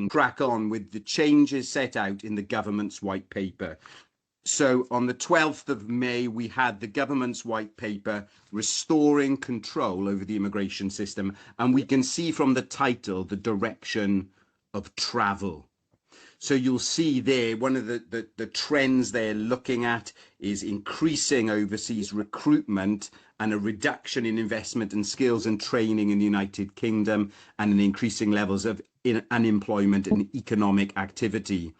crack on with the changes set out in the government's white paper. So on the 12th of May, we had the government's white paper restoring control over the immigration system. And we can see from the title, the direction of travel. So you'll see there, one of the trends they're looking at is increasing overseas recruitment and a reduction in investment in skills and training in the United Kingdom, and an increasing levels of unemployment and economic activity.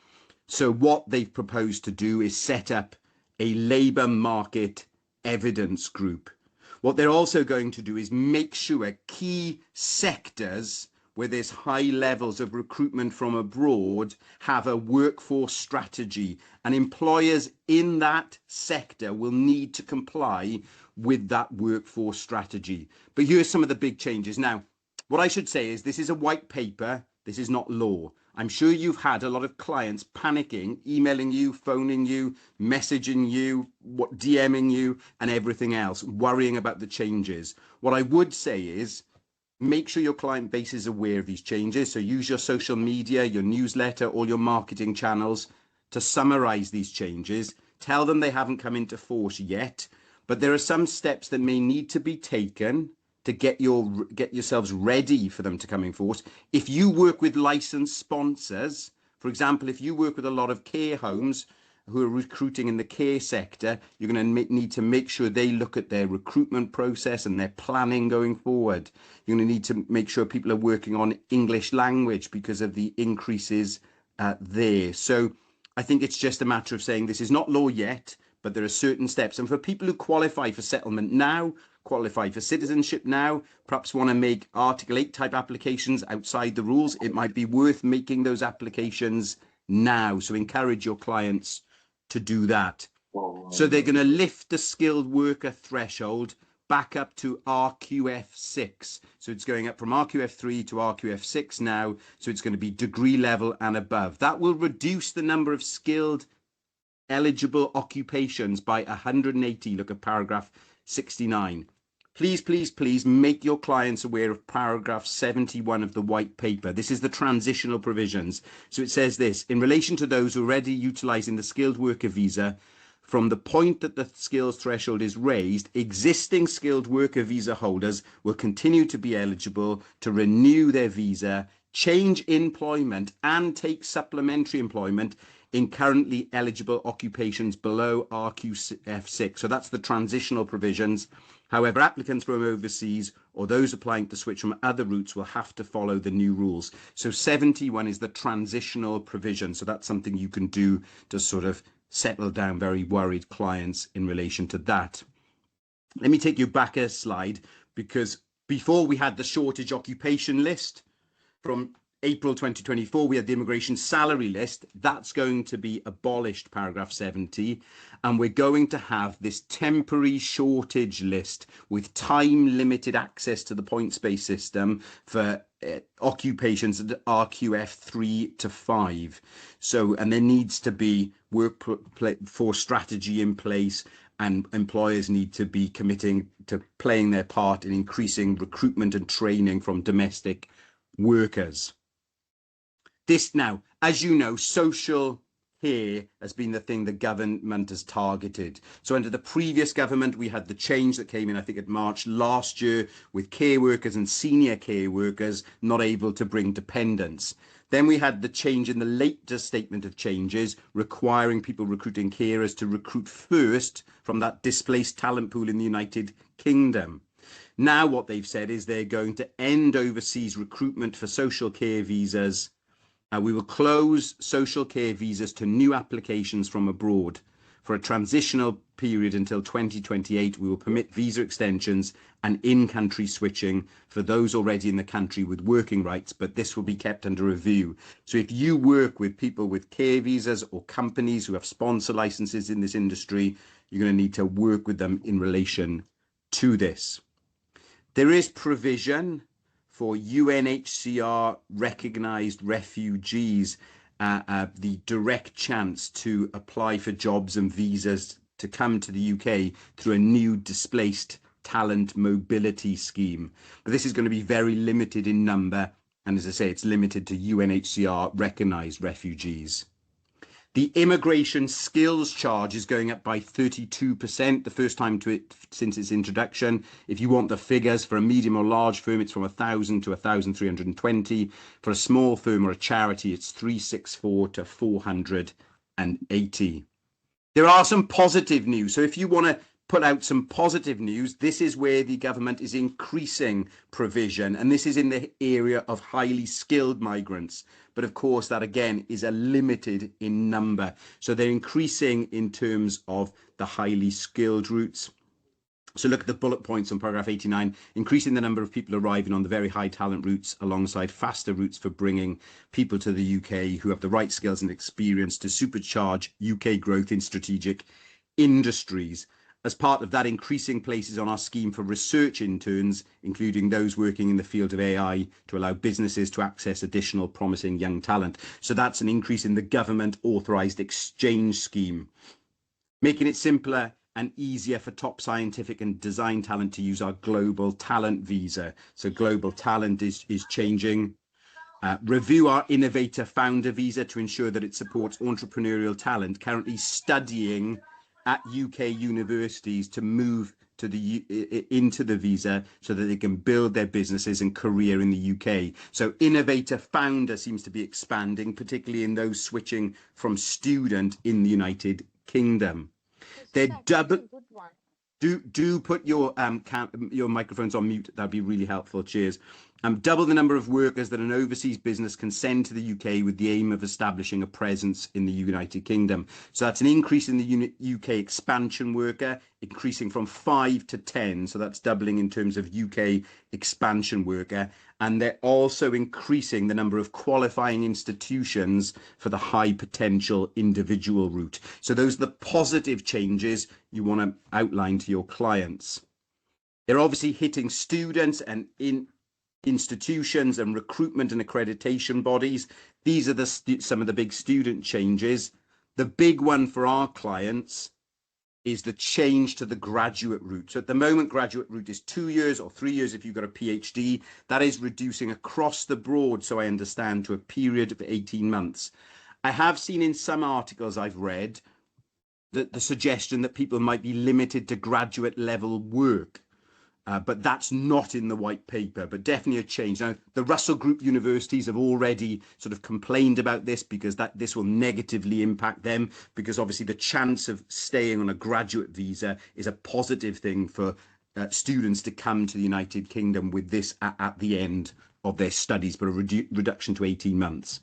So what they've proposed to do is set up a labour market evidence group. What they're also going to do is make sure key sectors where there's high levels of recruitment from abroad have a workforce strategy, and employers in that sector will need to comply with that workforce strategy. But here's some of the big changes. Now, what I should say is this is a white paper. This is not law. I'm sure you've had a lot of clients panicking, emailing you, phoning you, messaging you, DMing you, and everything else, worrying about the changes. What I would say is, make sure your client base is aware of these changes. So use your social media, your newsletter, all your marketing channels to summarize these changes. Tell them they haven't come into force yet, but there are some steps that may need to be taken to get yourselves ready for them to come in force. If you work with licensed sponsors, for example, if you work with a lot of care homes who are recruiting in the care sector, you're going to need to make sure they look at their recruitment process and their planning going forward. You're going to need to make sure people are working on English language because of the increases there. So I think it's just a matter of saying this is not law yet, but there are certain steps. And for people who qualify for settlement now, qualify for citizenship now, perhaps want to make Article 8 type applications outside the rules, it might be worth making those applications now. So encourage your clients to do that. So they're going to lift the skilled worker threshold back up to RQF6. So it's going up from RQF3 to RQF6 now. So it's going to be degree level and above. That will reduce the number of skilled eligible occupations by 180. Look at paragraph 69. Please, please, please make your clients aware of paragraph 71 of the white paper. This is the transitional provisions. So it says this: in relation to those already utilising the skilled worker visa, from the point that the skills threshold is raised, existing skilled worker visa holders will continue to be eligible to renew their visa, change employment, and take supplementary employment in currently eligible occupations below RQF6. So that's the transitional provisions. However, applicants from overseas or those applying to switch from other routes will have to follow the new rules. So 71 is the transitional provision. So that's something you can do to sort of settle down very worried clients in relation to that. Let me take you back a slide, because before we had the shortage occupation list. From April 2024, we had the immigration salary list. That's going to be abolished, paragraph 70. And we're going to have this temporary shortage list with time-limited access to the points-based system for occupations at RQF 3 to 5. So, and there needs to be workforce strategy in place, and employers need to be committing to playing their part in increasing recruitment and training from domestic workers. This now, as you know, social care has been the thing the government has targeted. So under the previous government, we had the change that came in, I think, at March last year, with care workers and senior care workers not able to bring dependents. Then we had the change in the latest statement of changes, requiring people recruiting carers to recruit first from that displaced talent pool in the United Kingdom. Now what they've said is they're going to end overseas recruitment for social care visas. We will close social care visas to new applications from abroad. For a transitional period until 2028, we will permit visa extensions and in-country switching for those already in the country with working rights, but this will be kept under review. So if you work with people with care visas or companies who have sponsor licenses in this industry, you're going to need to work with them in relation to this. There is provision for UNHCR recognised refugees the direct chance to apply for jobs and visas to come to the UK through a new displaced talent mobility scheme. But this is going to be very limited in number And as I say, it's limited to UNHCR recognised refugees. The immigration skills charge is going up by 32%, the first time since its introduction. If you want the figures, for a medium or large firm, it's from 1,000 to 1,320. For a small firm or a charity, it's 364 to 480. There are some positive news. So if you want to put out some positive news, this is where the government is increasing provision, and this is in the area of highly skilled migrants. But of course, that again is a limited in number. So they're increasing in terms of the highly skilled routes. So look at the bullet points on paragraph 89, increasing the number of people arriving on the very high talent routes alongside faster routes for bringing people to the UK who have the right skills and experience to supercharge UK growth in strategic industries. As part of that, increasing places on our scheme for research interns, including those working in the field of AI, to allow businesses to access additional promising young talent. So that's an increase in the government authorised exchange scheme, making it simpler and easier for top scientific and design talent to use our global talent visa. So global talent is changing. Review our innovator founder visa to ensure that it supports entrepreneurial talent currently studying at UK universities to move to into the visa so that they can build their businesses and career in the UK. So innovator founder seems to be expanding, particularly in those switching from student in the United Kingdom. They're double. Do put your microphones on mute. That'd be really helpful. Cheers. Double the number of workers that an overseas business can send to the UK with the aim of establishing a presence in the United Kingdom. So that's an increase in the UK expansion worker, increasing from 5 to 10. So that's doubling in terms of UK expansion worker. And they're also increasing the number of qualifying institutions for the high potential individual route. So those are the positive changes you want to outline to your clients. They're obviously hitting students and institutions and recruitment and accreditation bodies. These are some of the big student changes. The big one for our clients is the change to the graduate route. So at the moment, graduate route is 2 years or 3 years if you've got a PhD. That is reducing across the board, so I understand, to a period of 18 months. I have seen in some articles I've read that the suggestion that people might be limited to graduate level work. But that's not in the white paper, but definitely a change. Now, the Russell Group universities have already sort of complained about this because this will negatively impact them, because obviously the chance of staying on a graduate visa is a positive thing for students to come to the United Kingdom with this at the end of their studies, but a reduction to 18 months.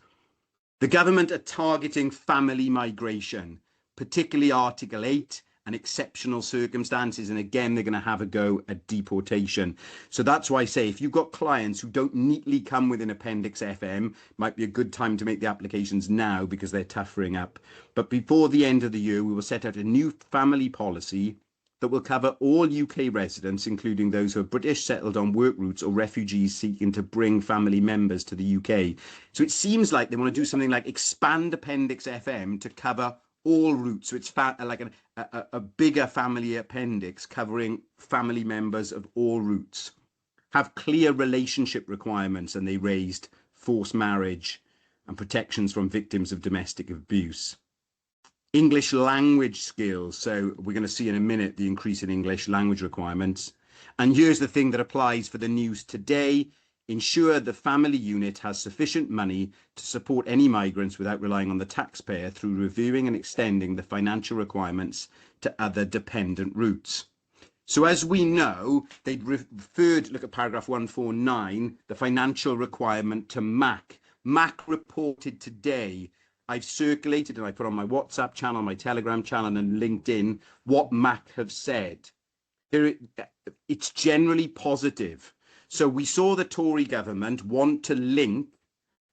The government are targeting family migration, particularly Article 8, and exceptional circumstances, and again they're going to have a go at deportation. So that's why I say if you've got clients who don't neatly come within Appendix FM, might be a good time to make the applications now because they're toughening up. But before the end of the year, we will set out a new family policy that will cover all UK residents, including those who are British, settled on work routes, or refugees seeking to bring family members to the UK. So it seems like they want to do something like expand Appendix FM to cover all routes. So it's like a bigger family appendix covering family members of all routes. Have clear relationship requirements, and they raised forced marriage and protections from victims of domestic abuse. English language skills. So we're going to see in a minute the increase in English language requirements. And here's the thing that applies for the news today. Ensure the family unit has sufficient money to support any migrants without relying on the taxpayer through reviewing and extending the financial requirements to other dependent routes. So as we know, they'd referred, look at paragraph 149, the financial requirement to MAC. MAC reported today, I've circulated and I put on my WhatsApp channel, my Telegram channel and LinkedIn, what MAC have said. It's generally positive. So we saw the Tory government want to link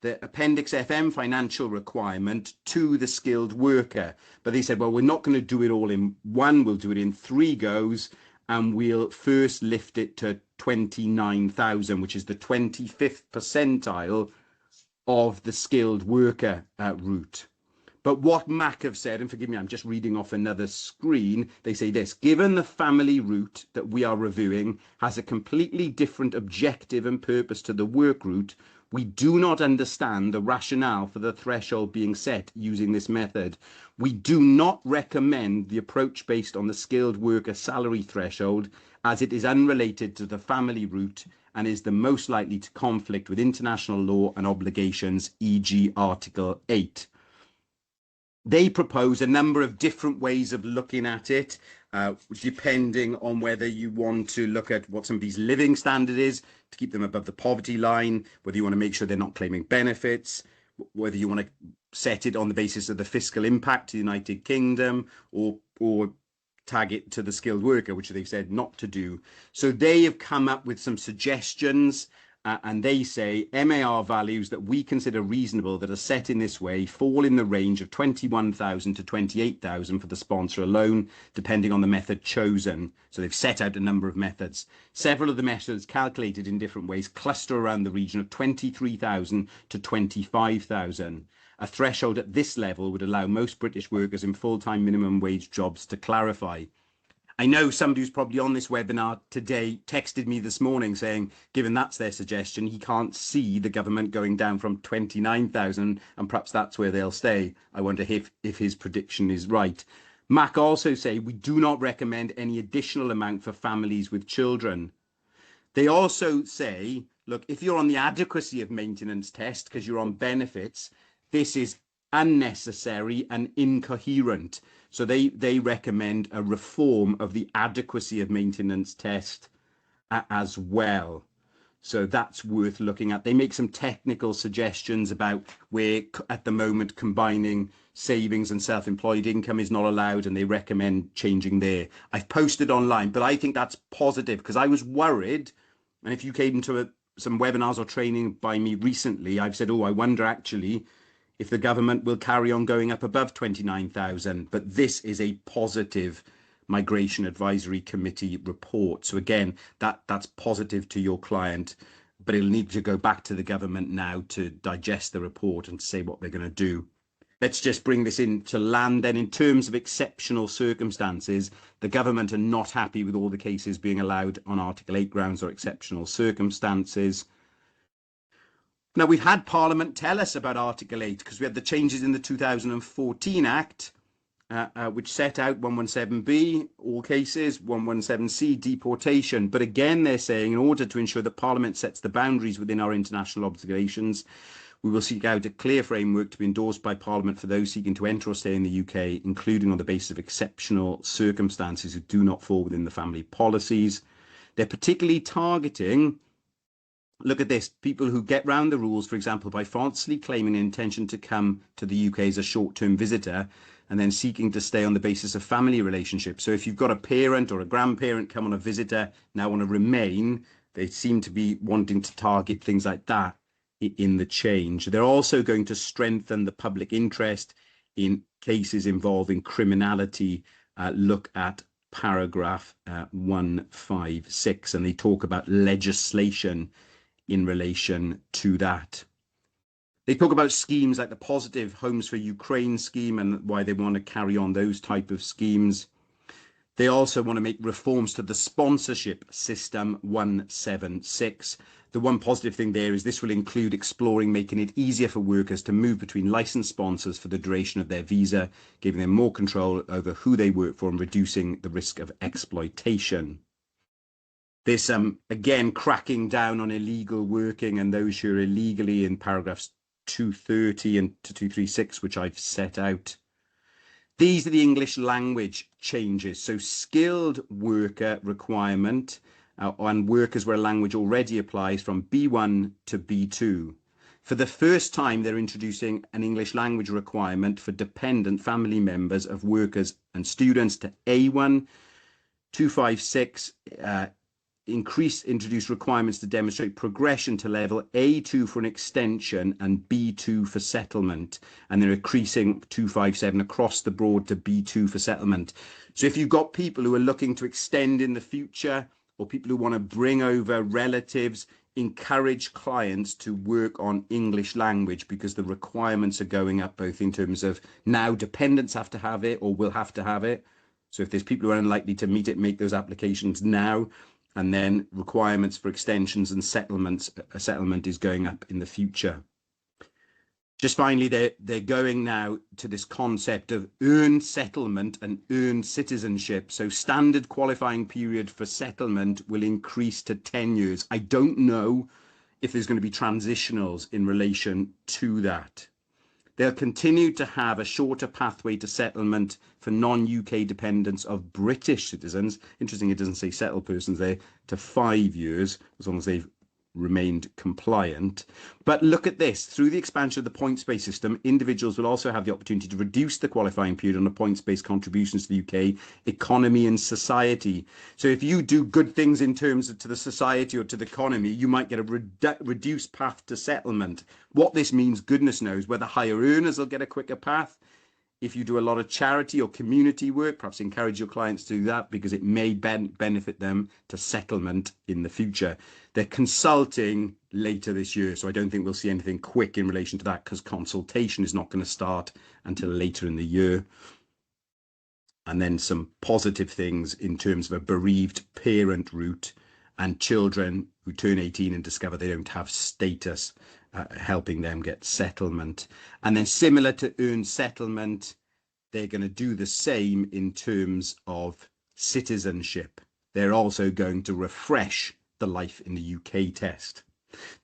the Appendix FM financial requirement to the skilled worker. But they said, well, we're not going to do it all in one. We'll do it in 3 goes. And we'll first lift it to 29,000, which is the 25th percentile of the skilled worker route. But what MAC have said, and forgive me, I'm just reading off another screen, they say this: given the family route that we are reviewing has a completely different objective and purpose to the work route, We do not understand the rationale for the threshold being set using this method. We do not recommend the approach based on the skilled worker salary threshold, as it is unrelated to the family route and is the most likely to conflict with international law and obligations, e.g. Article 8. They propose a number of different ways of looking at it, depending on whether you want to look at what somebody's living standard is to keep them above the poverty line, whether you want to make sure they're not claiming benefits, whether you want to set it on the basis of the fiscal impact to the United Kingdom, or tag it to the skilled worker, which they've said not to do. So they have come up with some suggestions. And they say MAR values that we consider reasonable that are set in this way fall in the range of 21,000 to 28,000 for the sponsor alone, depending on the method chosen. So they've set out a number of methods. Several of the methods calculated in different ways cluster around the region of 23,000 to 25,000. A threshold at this level would allow most British workers in full-time minimum wage jobs to clarify. I know somebody who's probably on this webinar today texted me this morning saying, given that's their suggestion, he can't see the government going down from 29,000, and perhaps that's where they'll stay. I wonder if his prediction is right. Mac also say we do not recommend any additional amount for families with children. They also say, look, if you're on the adequacy of maintenance test because you're on benefits, this is unnecessary and incoherent. So they recommend a reform of the adequacy of maintenance test as well. So that's worth looking at. They make some technical suggestions about where at the moment combining savings and self-employed income is not allowed, and they recommend changing there. I've posted online, but I think that's positive because I was worried. And if you came to some webinars or training by me recently, I've said, oh, I wonder actually if the government will carry on going up above 29,000. But this is a positive Migration Advisory Committee report. So again, that's positive to your client, but it'll need to go back to the government now to digest the report and say what they're going to do. Let's just bring this into land then. In terms of exceptional circumstances, the government are not happy with all the cases being allowed on Article 8 grounds or exceptional circumstances. Now, we've had Parliament tell us about Article 8 because we had the changes in the 2014 Act, which set out 117B, all cases, 117C, deportation. But again, they're saying in order to ensure that Parliament sets the boundaries within our international obligations, we will seek out a clear framework to be endorsed by Parliament for those seeking to enter or stay in the UK, including on the basis of exceptional circumstances who do not fall within the family policies. They're particularly targeting, look at this, people who get round the rules, for example, by falsely claiming an intention to come to the UK as a short-term visitor and then seeking to stay on the basis of family relationships. So if you've got a parent or a grandparent come on a visitor, now want to remain, they seem to be wanting to target things like that in the change. They're also going to strengthen the public interest in cases involving criminality. Look at paragraph 156, and they talk about legislation in relation to that. They talk about schemes like the positive Homes for Ukraine scheme and why they want to carry on those type of schemes. They also want to make reforms to the sponsorship system 176. The one positive thing there is this will include exploring making it easier for workers to move between licensed sponsors for the duration of their visa, giving them more control over who they work for and reducing the risk of exploitation. There's again, cracking down on illegal working and those who are illegally in paragraphs 230 and 236, which I've set out. These are the English language changes. So skilled worker requirement on workers where language already applies from B1 to B2. For the first time, they're introducing an English language requirement for dependent family members of workers and students to A1. 256 introduce requirements to demonstrate progression to level A2 for an extension and B2 for settlement, and they're increasing 257 across the board to B2 for settlement. So if you've got people who are looking to extend in the future, or people who want to bring over relatives, encourage clients to work on English language because the requirements are going up, both in terms of now dependents have to have it or will have to have it. So if there's people who are unlikely to meet it, make those applications now. And then requirements for extensions and settlement is going up in the future. Just finally, they're going now to this concept of earned settlement and earned citizenship. So standard qualifying period for settlement will increase to 10 years. I don't know if there's going to be transitionals in relation to that. They'll continue to have a shorter pathway to settlement for non-UK dependents of British citizens. Interesting, it doesn't say settled persons there, to 5 years, as long as they've remained compliant. But look at this. Through the expansion of the points-based system, individuals will also have the opportunity to reduce the qualifying period on a points-based contributions to the UK economy and society. So if you do good things in terms of to the society or to the economy, you might get a reduced path to settlement. What this means, goodness knows, whether higher earners will get a quicker path. If you do a lot of charity or community work, perhaps encourage your clients to do that because it may benefit them to settlement in the future. They're consulting later this year, so I don't think we'll see anything quick in relation to that because consultation is not going to start until later in the year. And then some positive things in terms of a bereaved parent route and children who turn 18 and discover they don't have status, helping them get settlement. And then similar to earned settlement, they're going to do the same in terms of citizenship. They're also going to refresh the life in the UK test.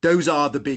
Those are the big